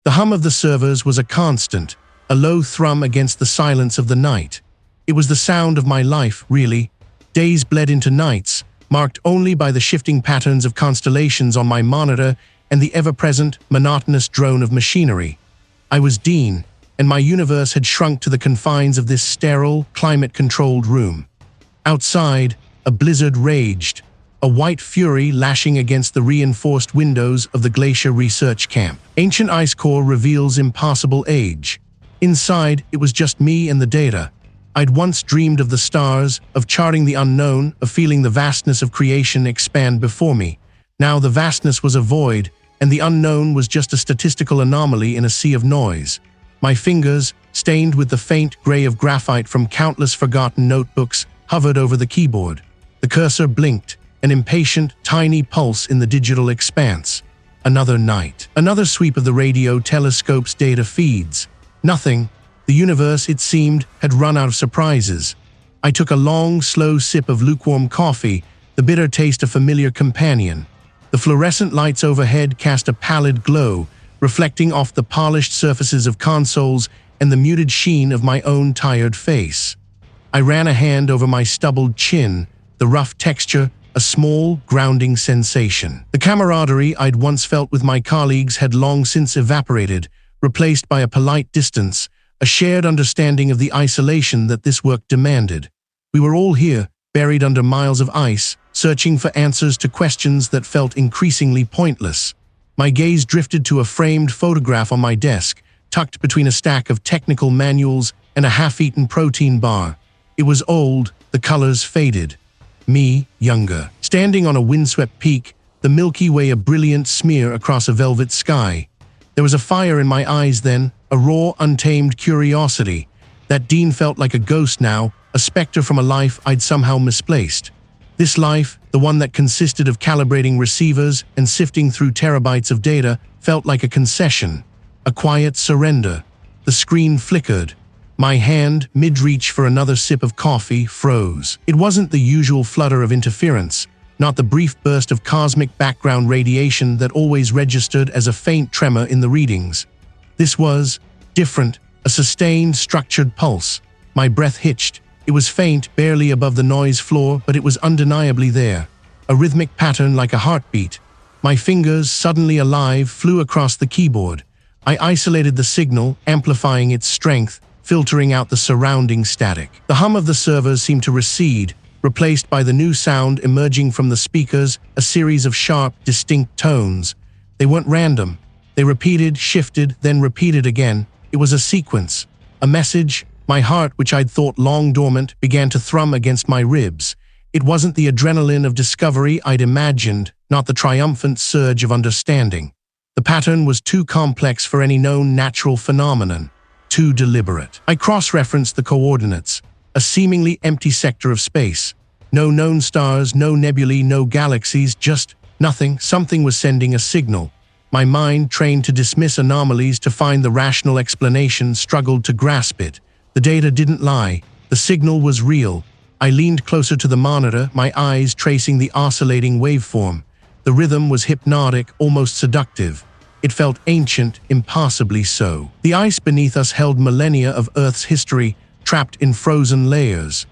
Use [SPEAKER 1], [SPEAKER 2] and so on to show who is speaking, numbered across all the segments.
[SPEAKER 1] The hum of the servers was a constant, a low thrum against the silence of the night. It was the sound of my life, really. Days bled into nights, marked only by the shifting patterns of constellations on my monitor and the ever-present, monotonous drone of machinery. I was Dean, and my universe had shrunk to the confines of this sterile, climate-controlled room. Outside, a blizzard raged, a white fury lashing against the reinforced windows of the glacier research camp. Ancient ice core reveals impossible age. Inside, it was just me and the data. I'd once dreamed of the stars, of charting the unknown, of feeling the vastness of creation expand before me. Now the vastness was a void, and the unknown was just a statistical anomaly in a sea of noise. My fingers, stained with the faint gray of graphite from countless forgotten notebooks, hovered over the keyboard. The cursor blinked, an impatient, tiny pulse in the digital expanse. Another night. Another sweep of the radio telescope's data feeds. Nothing. The universe, it seemed, had run out of surprises. I took a long, slow sip of lukewarm coffee, the bitter taste a familiar companion. The fluorescent lights overhead cast a pallid glow, reflecting off the polished surfaces of consoles and the muted sheen of my own tired face. I ran a hand over my stubbled chin, the rough texture, a small, grounding sensation. The camaraderie I'd once felt with my colleagues had long since evaporated, replaced by a polite distance, a shared understanding of the isolation that this work demanded. We were all here, buried under miles of ice, searching for answers to questions that felt increasingly pointless. My gaze drifted to a framed photograph on my desk, tucked between a stack of technical manuals and a half-eaten protein bar. It was old, the colors faded. Me, younger. Standing on a windswept peak, the Milky Way a brilliant smear across a velvet sky. There was a fire in my eyes then, a raw, untamed curiosity. That Dean felt like a ghost now, a specter from a life I'd somehow misplaced. This life, the one that consisted of calibrating receivers and sifting through terabytes of data, felt like a concession, a quiet surrender. The screen flickered. My hand, mid-reach for another sip of coffee, froze. It wasn't the usual flutter of interference, not the brief burst of cosmic background radiation that always registered as a faint tremor in the readings. This was different, a sustained, structured pulse. My breath hitched. It was faint, barely above the noise floor, but it was undeniably there. A rhythmic pattern like a heartbeat. My fingers, suddenly alive, flew across the keyboard. I isolated the signal, amplifying its strength, filtering out the surrounding static. The hum of the servers seemed to recede, replaced by the new sound emerging from the speakers, a series of sharp, distinct tones. They weren't random. They repeated, shifted, then repeated again. It was a sequence, a message. My heart, which I'd thought long dormant, began to thrum against my ribs. It wasn't the adrenaline of discovery I'd imagined, not the triumphant surge of understanding. The pattern was too complex for any known natural phenomenon, too deliberate. I cross-referenced the coordinates, a seemingly empty sector of space. No known stars, no nebulae, no galaxies, just nothing. Something was sending a signal. My mind, trained to dismiss anomalies to find the rational explanation, struggled to grasp it. The data didn't lie. The signal was real. I leaned closer to the monitor, my eyes tracing the oscillating waveform. The rhythm was hypnotic, almost seductive. It felt ancient, impossibly so. The ice beneath us held millennia of Earth's history, trapped in frozen layers.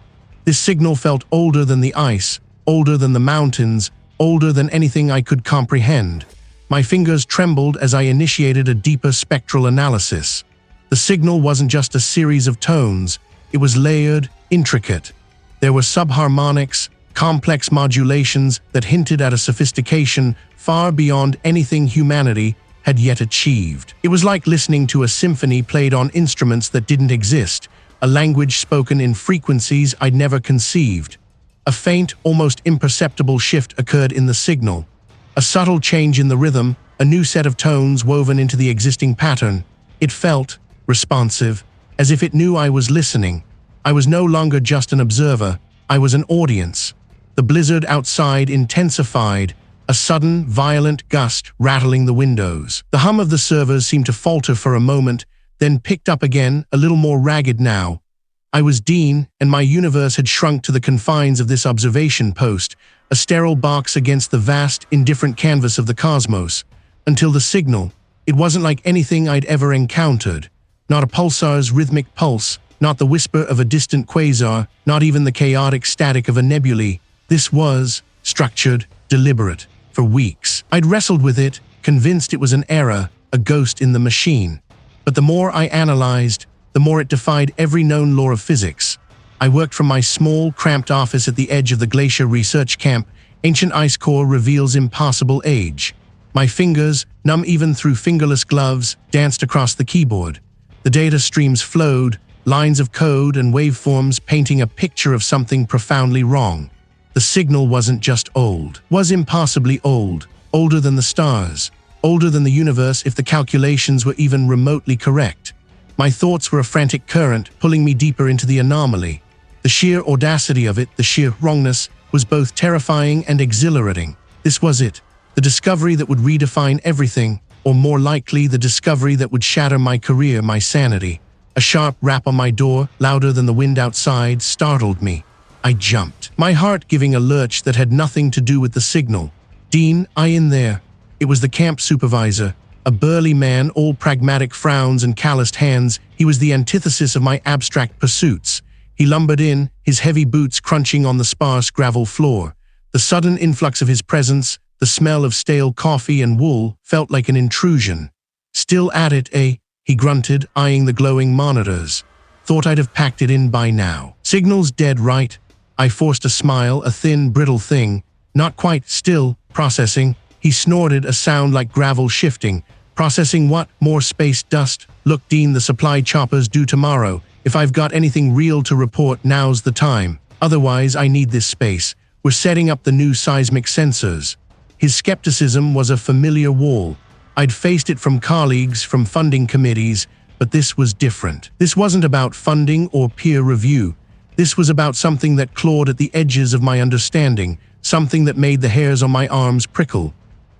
[SPEAKER 1] This signal felt older than the ice, older than the mountains, older than anything I could comprehend. My fingers trembled as I initiated a deeper spectral analysis. The signal wasn't just a series of tones, it was layered, intricate. There were subharmonics, complex modulations that hinted at a sophistication far beyond anything humanity had yet achieved. It was like listening to a symphony played on instruments that didn't exist, a language spoken in frequencies I'd never conceived. A faint, almost imperceptible shift occurred in the signal. A subtle change in the rhythm, a new set of tones woven into the existing pattern. It felt responsive, as if it knew I was listening. I was no longer just an observer, I was an audience. The blizzard outside intensified, a sudden, violent gust rattling the windows. The hum of the servers seemed to falter for a moment, then picked up again, a little more ragged now. I was Dean, and my universe had shrunk to the confines of this observation post, a sterile box against the vast, indifferent canvas of the cosmos, until the signal, It wasn't like anything I'd ever encountered. Not a pulsar's rhythmic pulse, not the whisper of a distant quasar, not even the chaotic static of a nebulae. This was structured, deliberate. For weeks, I'd wrestled with it, convinced it was an error, a ghost in the machine. But the more I analyzed, the more it defied every known law of physics. I worked from my small, cramped office at the edge of the glacier research camp. Ancient ice core reveals impassable age. My fingers, numb even through fingerless gloves, danced across the keyboard. The data streams flowed, lines of code and waveforms painting a picture of something profoundly wrong. The signal wasn't just old, was impossibly old, older than the stars, older than the universe if the calculations were even remotely correct. My thoughts were a frantic current pulling me deeper into the anomaly. The sheer audacity of it, the sheer wrongness, was both terrifying and exhilarating. This was it, the discovery that would redefine everything, or more likely the discovery that would shatter my career, my sanity. A sharp rap on my door, louder than the wind outside, startled me. I jumped, my heart giving a lurch that had nothing to do with the signal. "Dean, I in there." It was the camp supervisor, a burly man, all pragmatic frowns and calloused hands. He was the antithesis of my abstract pursuits. He lumbered in, his heavy boots crunching on the sparse gravel floor. The sudden influx of his presence, the smell of stale coffee and wool, felt like an intrusion. "Still at it, eh?" he grunted, eyeing the glowing monitors. "Thought I'd have packed it in by now." "Signal's dead, right?" I forced a smile, a thin, brittle thing. "Not quite, still processing." He snorted, a sound like gravel shifting. "Processing what? More space dust? Look, Dean, the supply chopper's due tomorrow. If I've got anything real to report, now's the time. Otherwise, I need this space. We're setting up the new seismic sensors." His skepticism was a familiar wall. I'd faced it from colleagues, from funding committees, but this was different. This wasn't about funding or peer review. This was about something that clawed at the edges of my understanding, something that made the hairs on my arms prickle.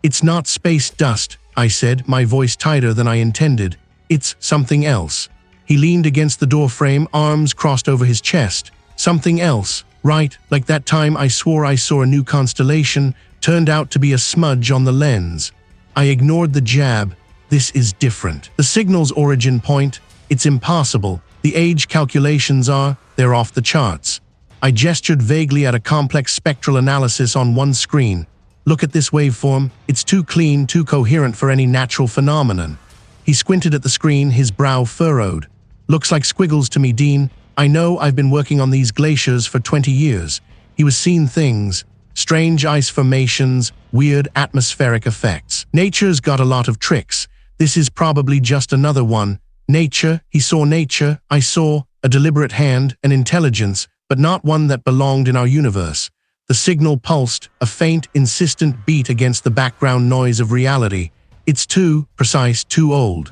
[SPEAKER 1] "It's not space dust," I said, my voice tighter than I intended. "It's something else." He leaned against the doorframe, arms crossed over his chest. "Something else, right? Like that time I swore I saw a new constellation, turned out to be a smudge on the lens." I ignored the jab. "This is different. The signal's origin point, it's impossible. The age calculations they're off the charts." I gestured vaguely at a complex spectral analysis on one screen. "Look at this waveform. It's too clean, too coherent for any natural phenomenon." He squinted at the screen, his brow furrowed. "Looks like squiggles to me, Dean. I know, I've been working on these glaciers for 20 years. He was seeing things. Strange ice formations, weird atmospheric effects. Nature's got a lot of tricks. This is probably just another one. Nature, he saw nature. I saw a deliberate hand, an intelligence, but not one that belonged in our universe. The signal pulsed, a faint, insistent beat against the background noise of reality. It's too precise, too old.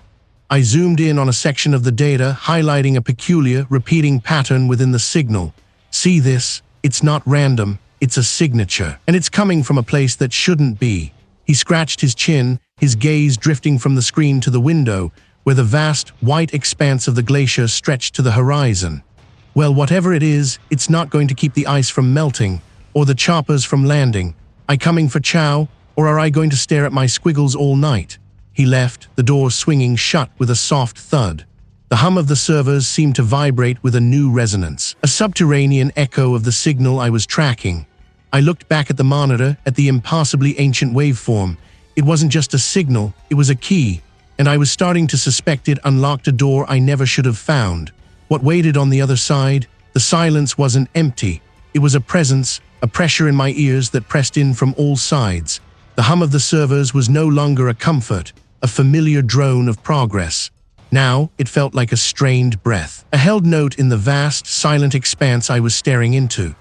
[SPEAKER 1] I zoomed in on a section of the data, highlighting a peculiar, repeating pattern within the signal. "See this? It's not random. It's a signature. And it's coming from a place that shouldn't be." He scratched his chin, his gaze drifting from the screen to the window, where the vast, white expanse of the glacier stretched to the horizon. "Well, whatever it is, it's not going to keep the ice from melting, or the choppers from landing. I coming for chow, or are I going to stare at my squiggles all night?" He left, the door swinging shut with a soft thud. The hum of the servers seemed to vibrate with a new resonance, a subterranean echo of the signal I was tracking. I looked back at the monitor, at the impossibly ancient waveform. It wasn't just a signal, it was a key, and I was starting to suspect it unlocked a door I never should have found. What waited on the other side? The silence wasn't empty. It was a presence, a pressure in my ears that pressed in from all sides. The hum of the servers was no longer a comfort, a familiar drone of progress. Now, it felt like a strained breath, a held note in the vast, silent expanse I was staring into.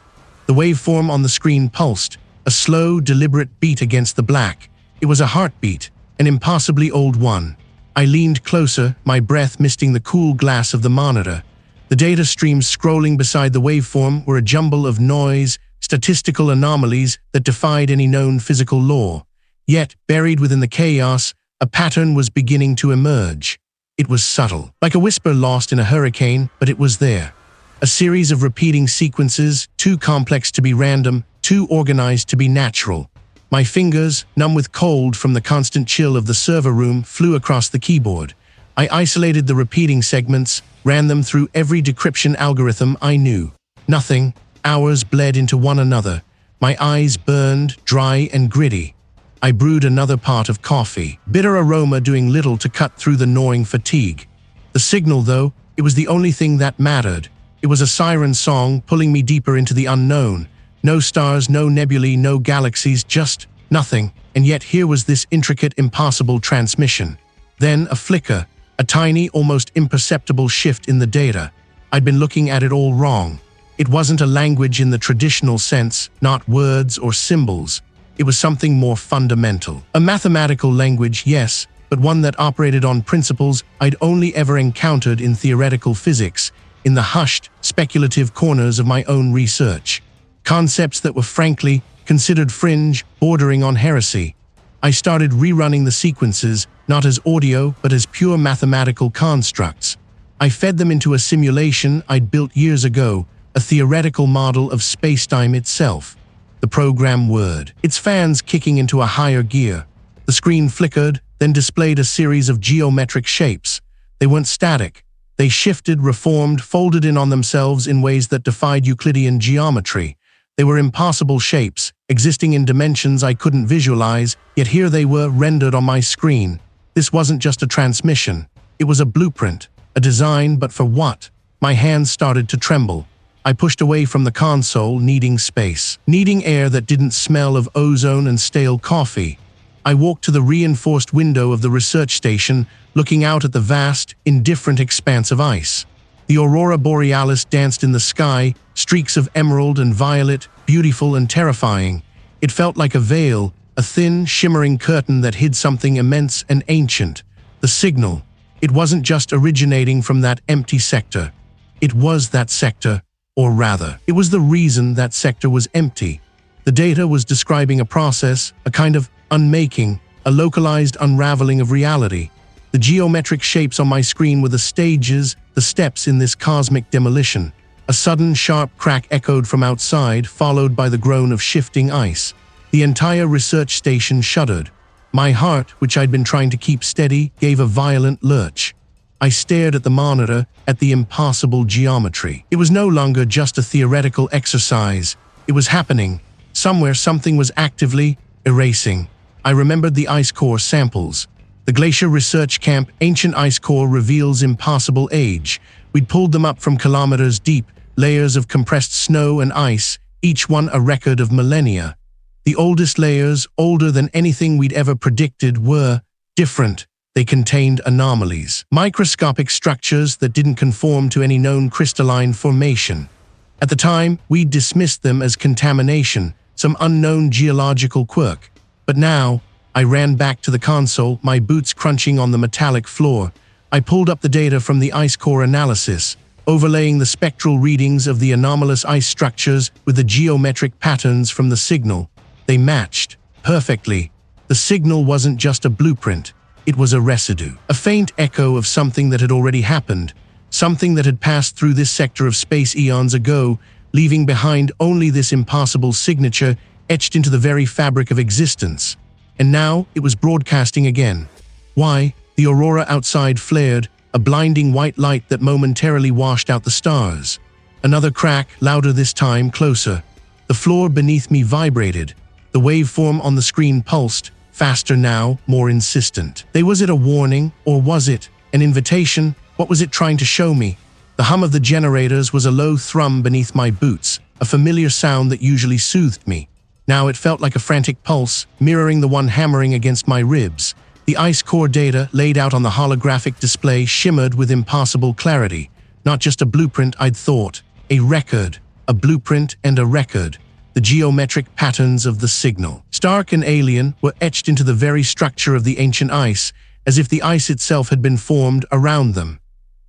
[SPEAKER 1] The waveform on the screen pulsed, a slow, deliberate beat against the black. It was a heartbeat, an impossibly old one. I leaned closer, my breath misting the cool glass of the monitor. The data streams scrolling beside the waveform were a jumble of noise, statistical anomalies that defied any known physical law. Yet, buried within the chaos, a pattern was beginning to emerge. It was subtle, like a whisper lost in a hurricane, but it was there. A series of repeating sequences, too complex to be random, too organized to be natural. My fingers, numb with cold from the constant chill of the server room, flew across the keyboard. I isolated the repeating segments, ran them through every decryption algorithm I knew. Nothing. Hours bled into one another. My eyes burned, dry and gritty. I brewed another pot of coffee, bitter aroma doing little to cut through the gnawing fatigue. The signal, though, it was the only thing that mattered. It was a siren song pulling me deeper into the unknown. No stars, no nebulae, no galaxies, just nothing. And yet here was this intricate, impossible transmission. Then a flicker, a tiny, almost imperceptible shift in the data. I'd been looking at it all wrong. It wasn't a language in the traditional sense, not words or symbols. It was something more fundamental. A mathematical language, yes, but one that operated on principles I'd only ever encountered in theoretical physics, in the hushed, speculative corners of my own research. Concepts that were frankly considered fringe, bordering on heresy. I started rerunning the sequences, not as audio, but as pure mathematical constructs. I fed them into a simulation I'd built years ago, a theoretical model of spacetime itself. The program whirred, its fans kicking into a higher gear. The screen flickered, then displayed a series of geometric shapes. They weren't static. They shifted, reformed, folded in on themselves in ways that defied Euclidean geometry. They were impossible shapes, existing in dimensions I couldn't visualize, yet here they were, rendered on my screen. This wasn't just a transmission. It was a blueprint, a design, but for what? My hands started to tremble. I pushed away from the console, needing space, needing air that didn't smell of ozone and stale coffee. I walked to the reinforced window of the research station, looking out at the vast, indifferent expanse of ice. The aurora borealis danced in the sky, streaks of emerald and violet, beautiful and terrifying. It felt like a veil, a thin, shimmering curtain that hid something immense and ancient. The signal. It wasn't just originating from that empty sector. It was that sector. Or rather, it was the reason that sector was empty. The data was describing a process, a kind of unmaking, a localized unraveling of reality. The geometric shapes on my screen were the stages, the steps in this cosmic demolition. A sudden, sharp crack echoed from outside, followed by the groan of shifting ice. The entire research station shuddered. My heart, which I'd been trying to keep steady, gave a violent lurch. I stared at the monitor, at the impossible geometry. It was no longer just a theoretical exercise. It was happening. Somewhere something was actively erasing. I remembered the ice core samples. The Glacier Research Camp ancient ice core reveals impossible age. We'd pulled them up from kilometers deep, layers of compressed snow and ice, each one a record of millennia. The oldest layers, older than anything we'd ever predicted, were different. They contained anomalies, microscopic structures that didn't conform to any known crystalline formation. At the time, we dismissed them as contamination, some unknown geological quirk. But now, I ran back to the console, my boots crunching on the metallic floor. I pulled up the data from the ice core analysis, overlaying the spectral readings of the anomalous ice structures with the geometric patterns from the signal. They matched perfectly. The signal wasn't just a blueprint. It was a residue, a faint echo of something that had already happened, something that had passed through this sector of space eons ago, leaving behind only this impossible signature etched into the very fabric of existence. And now it was broadcasting again. Why? The aurora outside flared, a blinding white light that momentarily washed out the stars. Another crack, louder this time, closer. The floor beneath me vibrated. The waveform on the screen pulsed, faster now, more insistent. Was it a warning, or was it an invitation? What was it trying to show me? The hum of the generators was a low thrum beneath my boots, a familiar sound that usually soothed me. Now it felt like a frantic pulse, mirroring the one hammering against my ribs. The ice core data, laid out on the holographic display, shimmered with impossible clarity. Not just a blueprint, I'd thought. A record. A blueprint and a record. The geometric patterns of the signal, stark and alien, were etched into the very structure of the ancient ice, as if the ice itself had been formed around them.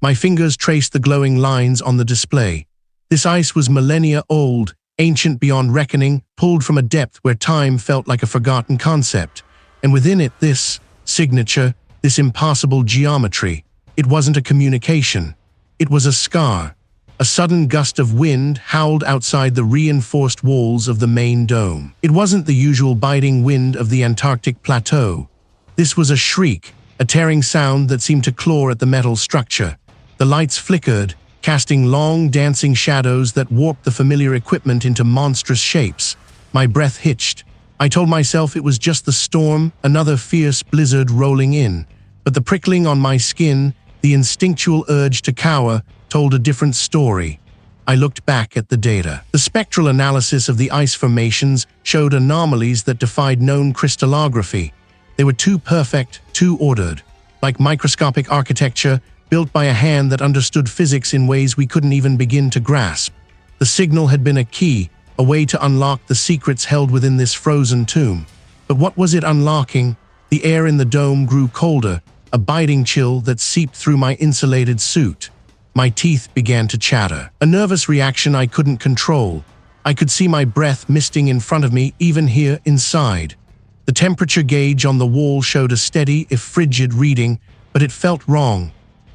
[SPEAKER 1] My fingers traced the glowing lines on the display. This ice was millennia old, ancient beyond reckoning, pulled from a depth where time felt like a forgotten concept. And within it, this signature, this impossible geometry. It wasn't a communication. It was a scar. A sudden gust of wind howled outside the reinforced walls of the main dome. It wasn't the usual biting wind of the Antarctic plateau. This was a shriek, a tearing sound that seemed to claw at the metal structure. The lights flickered, casting long, dancing shadows that warped the familiar equipment into monstrous shapes. My breath hitched. I told myself it was just the storm, another fierce blizzard rolling in. But the prickling on my skin, the instinctual urge to cower, told a different story. I looked back at the data. The spectral analysis of the ice formations showed anomalies that defied known crystallography. They were too perfect, too ordered, like microscopic architecture built by a hand that understood physics in ways we couldn't even begin to grasp. The signal had been a key, a way to unlock the secrets held within this frozen tomb. But what was it unlocking? The air in the dome grew colder, a biting chill that seeped through my insulated suit. My teeth began to chatter, a nervous reaction I couldn't control. I could see my breath misting in front of me, even here inside. The temperature gauge on the wall showed a steady, if frigid, reading, but it felt wrong.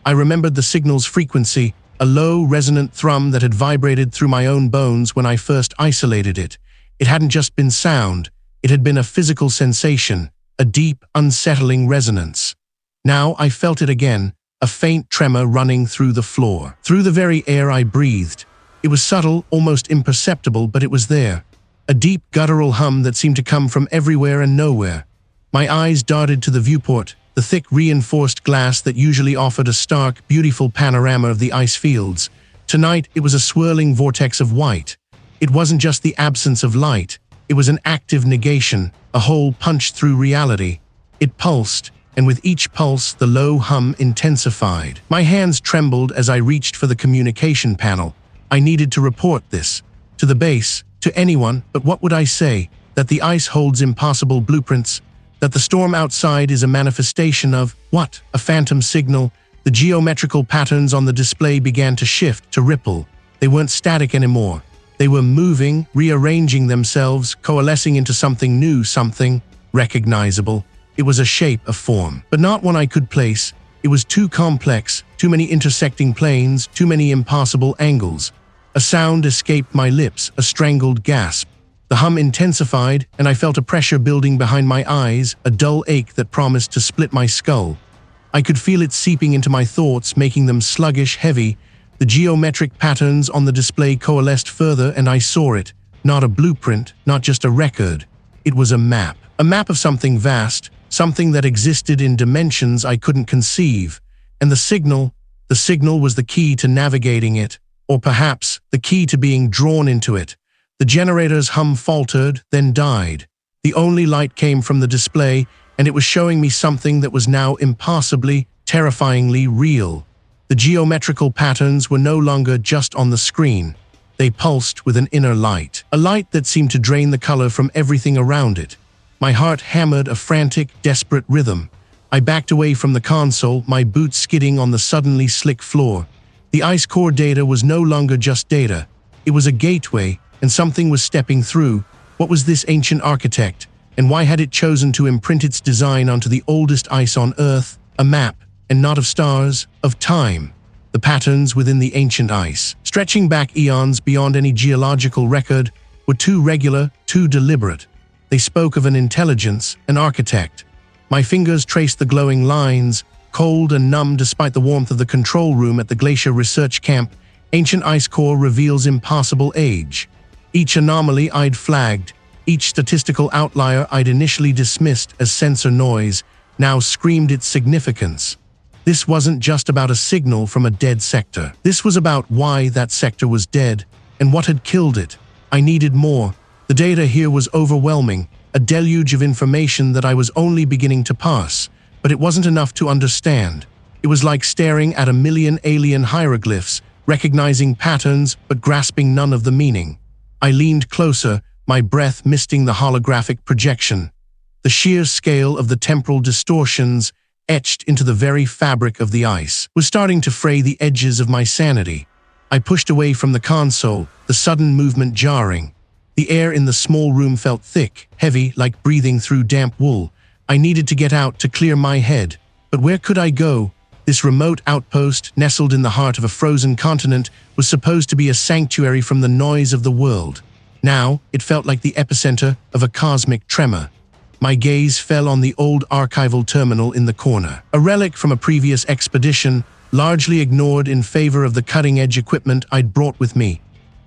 [SPEAKER 1] I remembered the signal's frequency, a low, resonant thrum that had vibrated through my own bones when I first isolated it. It hadn't just been sound, it had been a physical sensation, a deep, unsettling resonance. Now I felt it again, a faint tremor running through the floor, through the very air I breathed. It was subtle, almost imperceptible, but it was there. A deep, guttural hum that seemed to come from everywhere and nowhere. My eyes darted to the viewport, the thick, reinforced glass that usually offered a stark, beautiful panorama of the ice fields. Tonight, it was a swirling vortex of white. It wasn't just the absence of light. It was an active negation, a hole punched through reality. It pulsed, and with each pulse, the low hum intensified. My hands trembled as I reached for the communication panel. I needed to report this. To the base, to anyone, but what would I say? That the ice holds impossible blueprints? That the storm outside is a manifestation of, what? A phantom signal? The geometrical patterns on the display began to shift, to ripple. They weren't static anymore. They were moving, rearranging themselves, coalescing into something new, something recognizable. It was a shape, a form, but not one I could place. It was too complex, too many intersecting planes, too many impossible angles. A sound escaped my lips, a strangled gasp. The hum intensified, and I felt a pressure building behind my eyes, a dull ache that promised to split my skull. I could feel it seeping into my thoughts, making them sluggish, heavy. The geometric patterns on the display coalesced further, and I saw it. Not a blueprint, not just a record. It was a map of something vast, something that existed in dimensions I couldn't conceive. And the signal was the key to navigating it, or perhaps the key to being drawn into it. The generator's hum faltered, then died. The only light came from the display, and it was showing me something that was now impossibly, terrifyingly real. The geometrical patterns were no longer just on the screen. They pulsed with an inner light, a light that seemed to drain the color from everything around it. My heart hammered a frantic, desperate rhythm. I backed away from the console, my boots skidding on the suddenly slick floor. The ice core data was no longer just data. It was a gateway, and something was stepping through. What was this ancient architect, and why had it chosen to imprint its design onto the oldest ice on Earth? A map, and not of stars, of time. The patterns within the ancient ice, stretching back eons beyond any geological record, were too regular, too deliberate. They spoke of an intelligence, an architect. My fingers traced the glowing lines, cold and numb despite the warmth of the control room at the Glacier Research Camp. Ancient ice core reveals impossible age. Each anomaly I'd flagged, each statistical outlier I'd initially dismissed as sensor noise, now screamed its significance. This wasn't just about a signal from a dead sector. This was about why that sector was dead, and what had killed it. I needed more. The data here was overwhelming, a deluge of information that I was only beginning to parse, but it wasn't enough to understand. It was like staring at a million alien hieroglyphs, recognizing patterns but grasping none of the meaning. I leaned closer, my breath misting the holographic projection. The sheer scale of the temporal distortions, etched into the very fabric of the ice, was starting to fray the edges of my sanity. I pushed away from the console, the sudden movement jarring. The air in the small room felt thick, heavy, like breathing through damp wool. I needed to get out to clear my head. But where could I go? This remote outpost, nestled in the heart of a frozen continent, was supposed to be a sanctuary from the noise of the world. Now, it felt like the epicenter of a cosmic tremor. My gaze fell on the old archival terminal in the corner, a relic from a previous expedition, largely ignored in favor of the cutting-edge equipment I'd brought with me.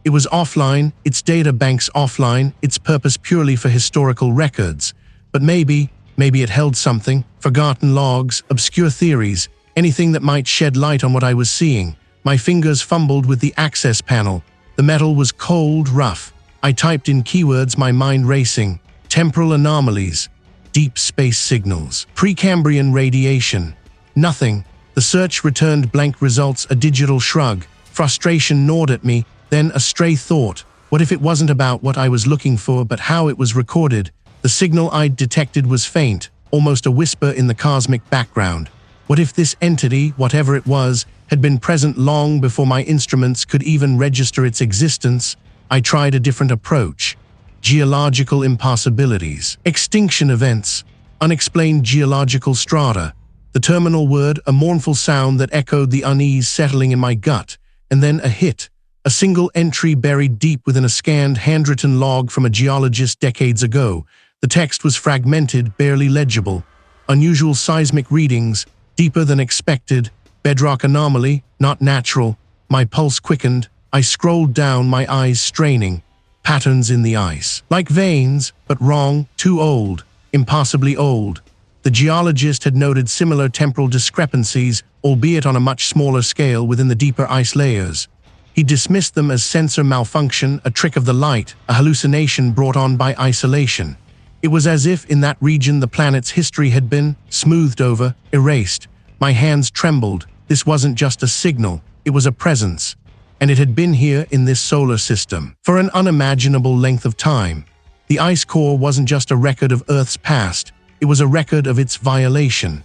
[SPEAKER 1] It was offline, its data banks offline, its purpose purely for historical records. But maybe it held something, forgotten logs, obscure theories, anything that might shed light on what I was seeing. My fingers fumbled with the access panel. The metal was cold, rough. I typed in keywords, my mind racing. Temporal anomalies, deep space signals, Precambrian radiation. Nothing. The search returned blank results, a digital shrug. Frustration gnawed at me, then a stray thought. What if it wasn't about what I was looking for, but how it was recorded? The signal I'd detected was faint, almost a whisper in the cosmic background. What if this entity, whatever it was, had been present long before my instruments could even register its existence? I tried a different approach. Geological impossibilities, extinction events, unexplained geological strata. The terminal word, a mournful sound that echoed the unease settling in my gut, and then a hit. A single entry buried deep within a scanned, handwritten log from a geologist decades ago. The text was fragmented, barely legible. Unusual seismic readings, deeper than expected. Bedrock anomaly, not natural. My pulse quickened. I scrolled down, my eyes straining. Patterns in the ice. Like veins, but wrong, too old, impossibly old. The geologist had noted similar temporal discrepancies, albeit on a much smaller scale within the deeper ice layers. He dismissed them as sensor malfunction, a trick of the light, a hallucination brought on by isolation. It was as if in that region the planet's history had been smoothed over, erased. My hands trembled. This wasn't just a signal, it was a presence. And it had been here in this solar system for an unimaginable length of time. The ice core wasn't just a record of Earth's past, it was a record of its violation.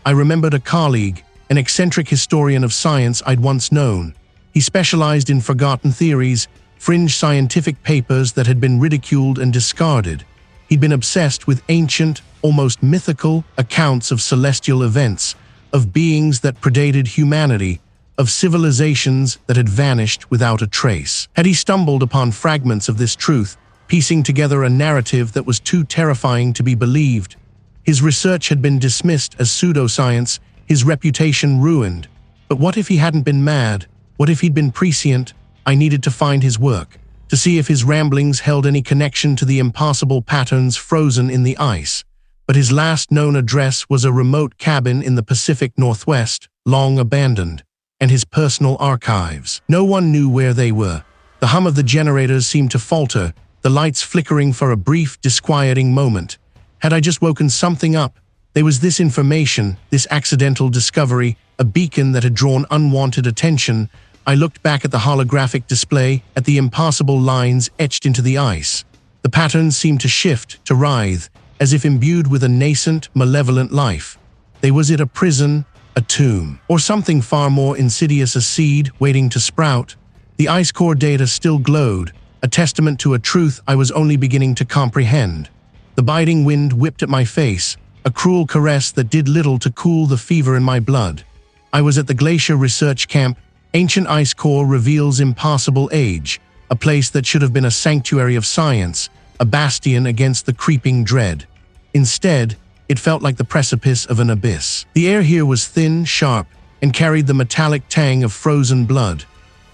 [SPEAKER 1] I remembered a colleague, an eccentric historian of science I'd once known. He specialized in forgotten theories, fringe scientific papers that had been ridiculed and discarded. He'd been obsessed with ancient, almost mythical accounts of celestial events, of beings that predated humanity, of civilizations that had vanished without a trace. Had he stumbled upon fragments of this truth, piecing together a narrative that was too terrifying to be believed? His research had been dismissed as pseudoscience, his reputation ruined. But what if he hadn't been mad? What if he'd been prescient? I needed to find his work, to see if his ramblings held any connection to the impossible patterns frozen in the ice. But his last known address was a remote cabin in the Pacific Northwest, long abandoned. And his personal archives. No one knew where they were. The hum of the generators seemed to falter, the lights flickering for a brief, disquieting moment. Had I just woken something up? There was this information, this accidental discovery, a beacon that had drawn unwanted attention. I looked back at the holographic display, at the impossible lines etched into the ice. The patterns seemed to shift, to writhe, as if imbued with a nascent, malevolent life. Was it a prison? A tomb, or something far more insidious, a seed waiting to sprout? The ice core data still glowed, a testament to a truth I was only beginning to comprehend. The biting wind whipped at my face, a cruel caress that did little to cool the fever in my blood. I was at the Glacier Research Camp. Ancient ice core reveals impossible age, a place that should have been a sanctuary of science, a bastion against the creeping dread. Instead, it felt like the precipice of an abyss. The air here was thin, sharp, and carried the metallic tang of frozen blood.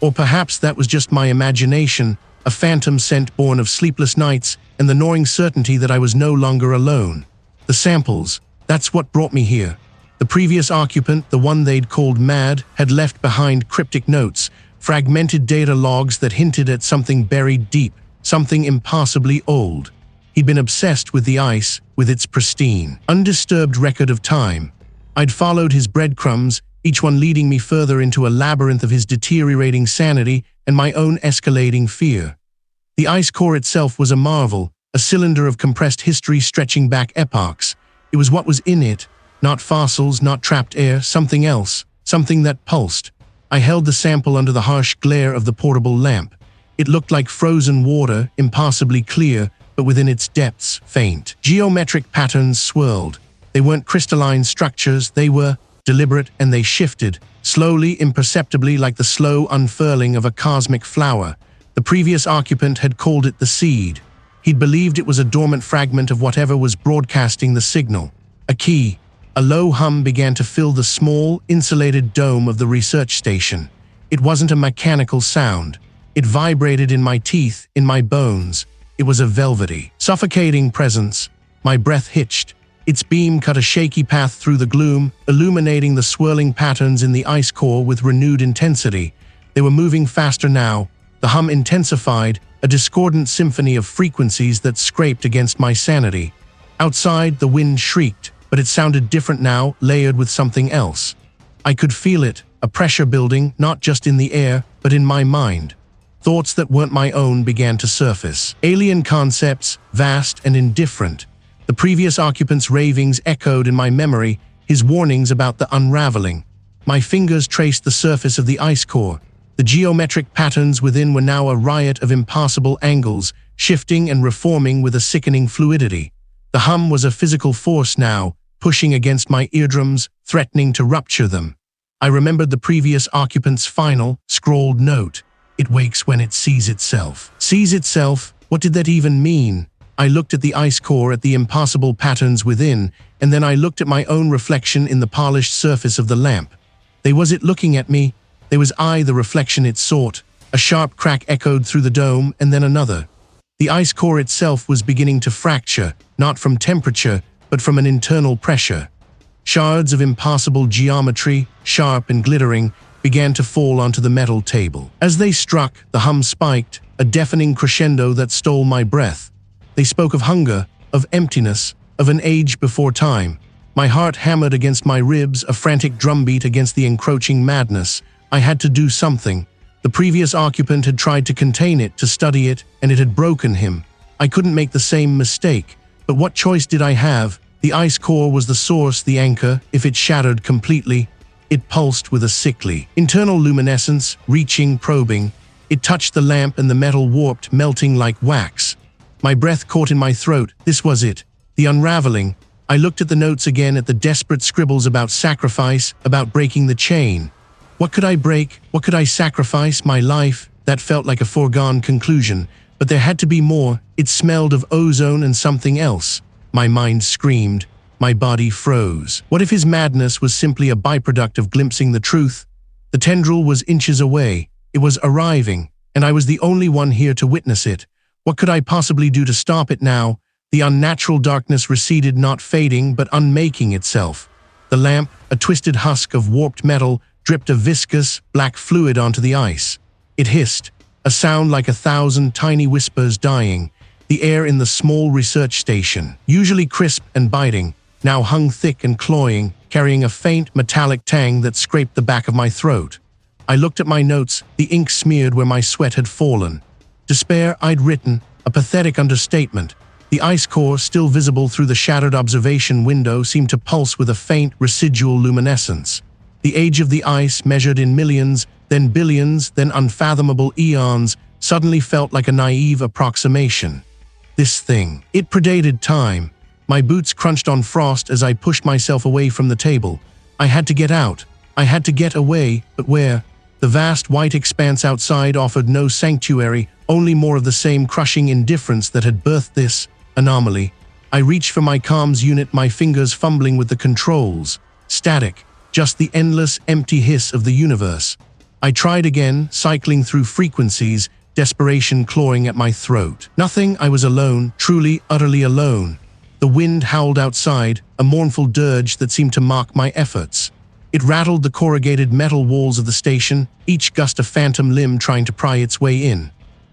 [SPEAKER 1] Or perhaps that was just my imagination, a phantom scent born of sleepless nights and the gnawing certainty that I was no longer alone. The samples, that's what brought me here. The previous occupant, the one they'd called mad, had left behind cryptic notes, fragmented data logs that hinted at something buried deep, something impossibly old. He'd been obsessed with the ice, with its pristine, undisturbed record of time. I'd followed his breadcrumbs, each one leading me further into a labyrinth of his deteriorating sanity and my own escalating fear. The ice core itself was a marvel, a cylinder of compressed history stretching back epochs. It was what was in it, not fossils, not trapped air, something else, something that pulsed. I held the sample under the harsh glare of the portable lamp. It looked like frozen water, impossibly clear, but within its depths, faint. Geometric patterns swirled. They weren't crystalline structures, they were deliberate, and they shifted, slowly, imperceptibly, like the slow unfurling of a cosmic flower. The previous occupant had called it the seed. He'd believed it was a dormant fragment of whatever was broadcasting the signal. A key. A low hum began to fill the small, insulated dome of the research station. It wasn't a mechanical sound. It vibrated in my teeth, in my bones. It was a velvety, suffocating presence. My breath hitched. Its beam cut a shaky path through the gloom, illuminating the swirling patterns in the ice core with renewed intensity. They were moving faster now. The hum intensified, a discordant symphony of frequencies that scraped against my sanity. Outside, the wind shrieked, but it sounded different now, layered with something else. I could feel it, a pressure building, not just in the air, but in my mind. Thoughts that weren't my own began to surface. Alien concepts, vast and indifferent. The previous occupant's ravings echoed in my memory, his warnings about the unraveling. My fingers traced the surface of the ice core. The geometric patterns within were now a riot of impassable angles, shifting and reforming with a sickening fluidity. The hum was a physical force now, pushing against my eardrums, threatening to rupture them. I remembered the previous occupant's final, scrawled note. It wakes when it sees itself. Sees itself? What did that even mean? I looked at the ice core, at the impassable patterns within, and then I looked at my own reflection in the polished surface of the lamp. Was it looking at me? Was I the reflection it sought? A sharp crack echoed through the dome, and then another. The ice core itself was beginning to fracture, not from temperature, but from an internal pressure. Shards of impassable geometry, sharp and glittering, began to fall onto the metal table. As they struck, the hum spiked, a deafening crescendo that stole my breath. They spoke of hunger, of emptiness, of an age before time. My heart hammered against my ribs, a frantic drumbeat against the encroaching madness. I had to do something. The previous occupant had tried to contain it, to study it, and it had broken him. I couldn't make the same mistake. But what choice did I have? The ice core was the source, the anchor. If it shattered completely, it pulsed with a sickly, internal luminescence, reaching, probing. It touched the lamp and the metal warped, melting like wax. My breath caught in my throat. This was it. The unraveling. I looked at the notes again, at the desperate scribbles about sacrifice, about breaking the chain. What could I break? What could I sacrifice? My life? That felt like a foregone conclusion. But there had to be more. It smelled of ozone and something else. My mind screamed. My body froze. What if his madness was simply a byproduct of glimpsing the truth? The tendril was inches away. It was arriving, and I was the only one here to witness it. What could I possibly do to stop it now? The unnatural darkness receded, not fading, but unmaking itself. The lamp, a twisted husk of warped metal, dripped a viscous, black fluid onto the ice. It hissed, a sound like 1,000 tiny whispers dying. The air in the small research station, usually crisp and biting, now hung thick and cloying, carrying a faint, metallic tang that scraped the back of my throat. I looked at my notes, the ink smeared where my sweat had fallen. Despair, I'd written, a pathetic understatement. The ice core, still visible through the shattered observation window, seemed to pulse with a faint, residual luminescence. The age of the ice, measured in millions, then billions, then unfathomable eons, suddenly felt like a naive approximation. This thing. It predated time. My boots crunched on frost as I pushed myself away from the table. I had to get out. I had to get away, but where? The vast white expanse outside offered no sanctuary, only more of the same crushing indifference that had birthed this anomaly. I reached for my comms unit, my fingers fumbling with the controls. Static, just the endless, empty hiss of the universe. I tried again, cycling through frequencies, desperation clawing at my throat. Nothing. I was alone, truly, utterly alone. The wind howled outside, a mournful dirge that seemed to mock my efforts. It rattled the corrugated metal walls of the station, each gust a phantom limb trying to pry its way in.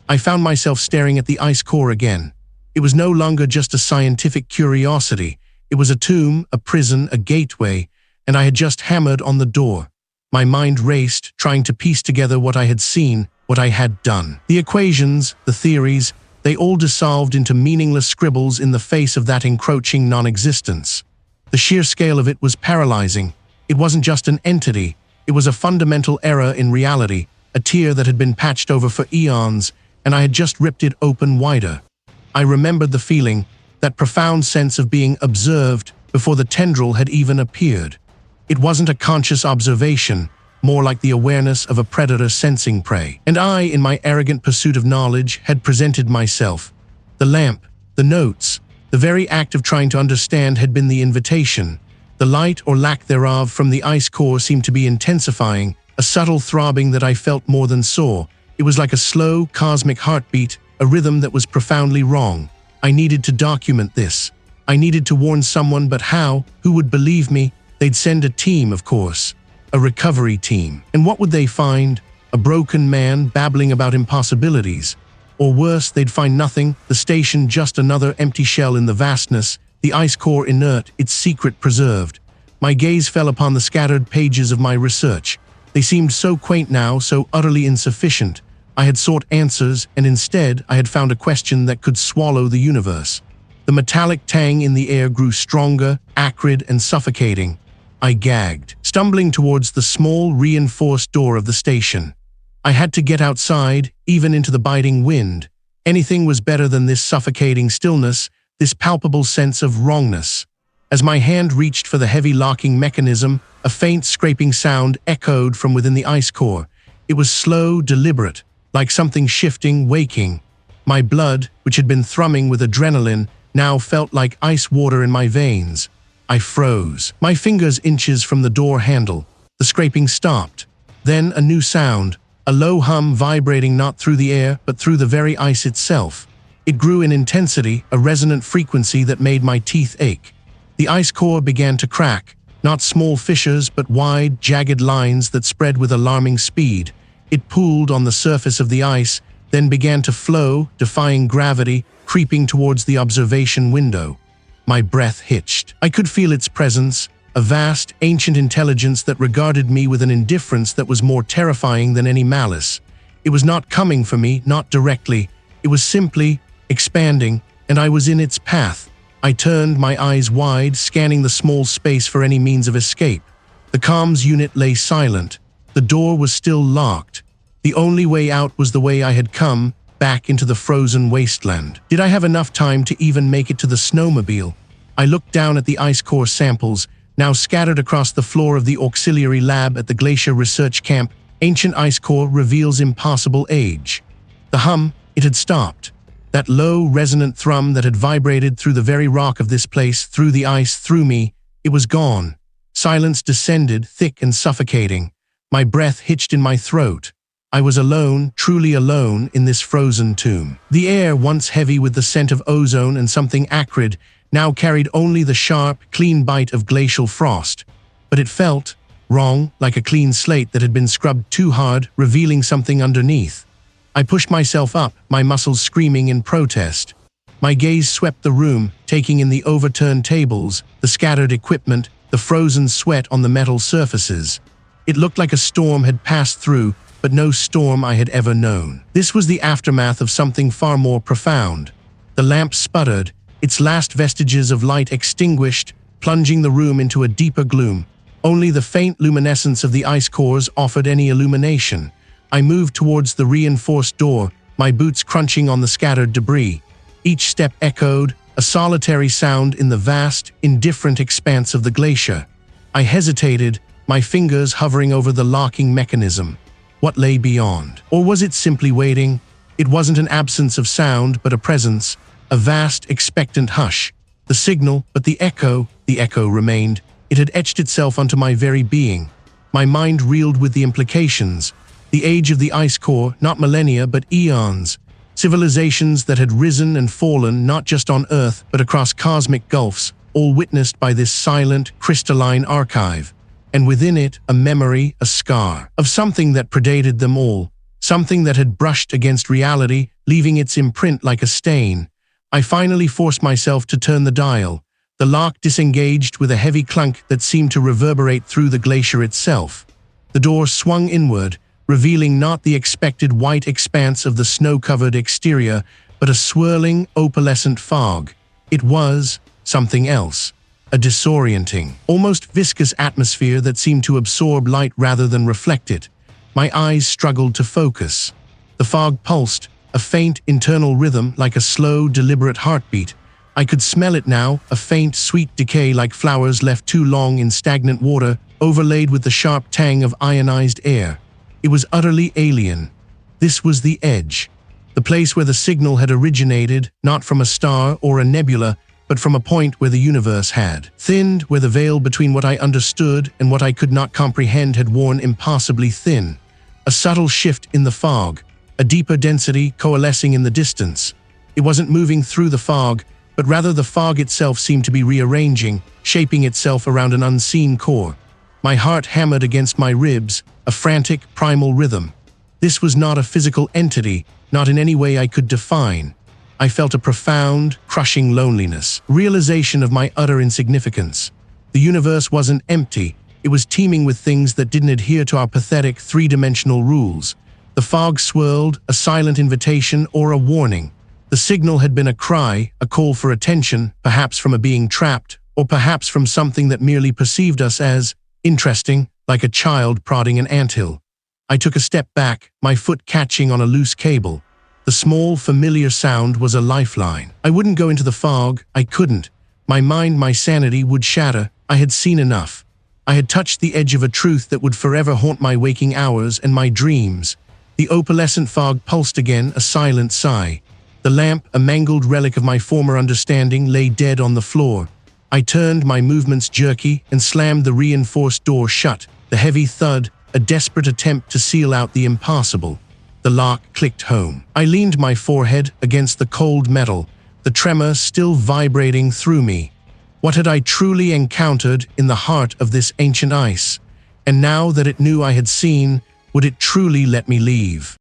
[SPEAKER 1] I found myself staring at the ice core again. It was no longer just a scientific curiosity. It was a tomb, a prison, a gateway, and I had just hammered on the door. My mind raced, trying to piece together what I had seen, what I had done. The equations, the theories, they all dissolved into meaningless scribbles in the face of that encroaching non-existence. The sheer scale of it was paralyzing. It wasn't just an entity, it was a fundamental error in reality, a tear that had been patched over for eons, and I had just ripped it open wider. I remembered the feeling, that profound sense of being observed before the tendril had even appeared. It wasn't a conscious observation, more like the awareness of a predator sensing prey. And I, in my arrogant pursuit of knowledge, had presented myself. The lamp, the notes, the very act of trying to understand had been the invitation. The light or lack thereof from the ice core seemed to be intensifying, a subtle throbbing that I felt more than saw. It was like a slow, cosmic heartbeat, a rhythm that was profoundly wrong. I needed to document this. I needed to warn someone, but how? Who would believe me? They'd send a team, of course. A recovery team. And what would they find? A broken man babbling about impossibilities. Or worse, they'd find nothing, the station just another empty shell in the vastness, the ice core inert, its secret preserved. My gaze fell upon the scattered pages of my research. They seemed so quaint now, so utterly insufficient. I had sought answers, and instead I had found a question that could swallow the universe. The metallic tang in the air grew stronger, acrid, and suffocating. I gagged, stumbling towards the small, reinforced door of the station. I had to get outside, even into the biting wind. Anything was better than this suffocating stillness, this palpable sense of wrongness. As my hand reached for the heavy locking mechanism, a faint scraping sound echoed from within the ice core. It was slow, deliberate, like something shifting, waking. My blood, which had been thrumming with adrenaline, now felt like ice water in my veins. I froze, my fingers inches from the door handle. The scraping stopped. Then a new sound, a low hum vibrating not through the air, but through the very ice itself. It grew in intensity, a resonant frequency that made my teeth ache. The ice core began to crack, not small fissures, but wide, jagged lines that spread with alarming speed. It pooled on the surface of the ice, then began to flow, defying gravity, creeping towards the observation window. My breath hitched. I could feel its presence, a vast, ancient intelligence that regarded me with an indifference that was more terrifying than any malice. It was not coming for me, not directly. It was simply expanding, and I was in its path. I turned, my eyes wide, scanning the small space for any means of escape. The comms unit lay silent. The door was still locked. The only way out was the way I had come, back into the frozen wasteland. Did I have enough time to even make it to the snowmobile? I looked down at the ice core samples, now scattered across the floor of the auxiliary lab at the Glacier Research Camp. Ancient ice core reveals impossible age. The hum, it had stopped. That low, resonant thrum that had vibrated through the very rock of this place, through the ice, through me, it was gone. Silence descended, thick and suffocating. My breath hitched in my throat. I was alone, truly alone, in this frozen tomb. The air, once heavy with the scent of ozone and something acrid, now carried only the sharp, clean bite of glacial frost. But it felt wrong, like a clean slate that had been scrubbed too hard, revealing something underneath. I pushed myself up, my muscles screaming in protest. My gaze swept the room, taking in the overturned tables, the scattered equipment, the frozen sweat on the metal surfaces. It looked like a storm had passed through, but no storm I had ever known. This was the aftermath of something far more profound. The lamp sputtered, its last vestiges of light extinguished, plunging the room into a deeper gloom. Only the faint luminescence of the ice cores offered any illumination. I moved towards the reinforced door, my boots crunching on the scattered debris. Each step echoed, a solitary sound in the vast, indifferent expanse of the glacier. I hesitated, my fingers hovering over the locking mechanism. What lay beyond? Or was it simply waiting? It wasn't an absence of sound, but a presence, a vast, expectant hush. The signal, but the echo remained. It had etched itself onto my very being. My mind reeled with the implications. The age of the ice core, not millennia, but eons. Civilizations that had risen and fallen not just on Earth, but across cosmic gulfs, all witnessed by this silent, crystalline archive. And within it, a memory, a scar, of something that predated them all, something that had brushed against reality, leaving its imprint like a stain. I finally forced myself to turn the dial. The lock disengaged with a heavy clunk that seemed to reverberate through the glacier itself. The door swung inward, revealing not the expected white expanse of the snow-covered exterior, but a swirling, opalescent fog. It was something else. A disorienting, almost viscous atmosphere that seemed to absorb light rather than reflect it. My eyes struggled to focus. The fog pulsed, a faint internal rhythm like a slow, deliberate heartbeat. I could smell it now, a faint, sweet decay like flowers left too long in stagnant water, overlaid with the sharp tang of ionized air. It was utterly alien. This was the edge, the place where the signal had originated, not from a star or a nebula, but from a point where the universe had thinned, where the veil between what I understood and what I could not comprehend had worn impossibly thin. A subtle shift in the fog, a deeper density coalescing in the distance. It wasn't moving through the fog, but rather the fog itself seemed to be rearranging, shaping itself around an unseen core. My heart hammered against my ribs, a frantic, primal rhythm. This was not a physical entity, not in any way I could define. I felt a profound, crushing loneliness, realization of my utter insignificance. The universe wasn't empty, it was teeming with things that didn't adhere to our pathetic three-dimensional rules. The fog swirled, a silent invitation or a warning. The signal had been a cry, a call for attention, perhaps from a being trapped, or perhaps from something that merely perceived us as interesting, like a child prodding an anthill. I took a step back, my foot catching on a loose cable. The small, familiar sound was a lifeline. I wouldn't go into the fog, I couldn't. My mind, my sanity would shatter. I had seen enough. I had touched the edge of a truth that would forever haunt my waking hours and my dreams. The opalescent fog pulsed again, a silent sigh. The lamp, a mangled relic of my former understanding, lay dead on the floor. I turned, my movements jerky, and slammed the reinforced door shut. The heavy thud, a desperate attempt to seal out the impossible. The lock clicked home. I leaned my forehead against the cold metal, the tremor still vibrating through me. What had I truly encountered in the heart of this ancient ice? And now that it knew I had seen, would it truly let me leave?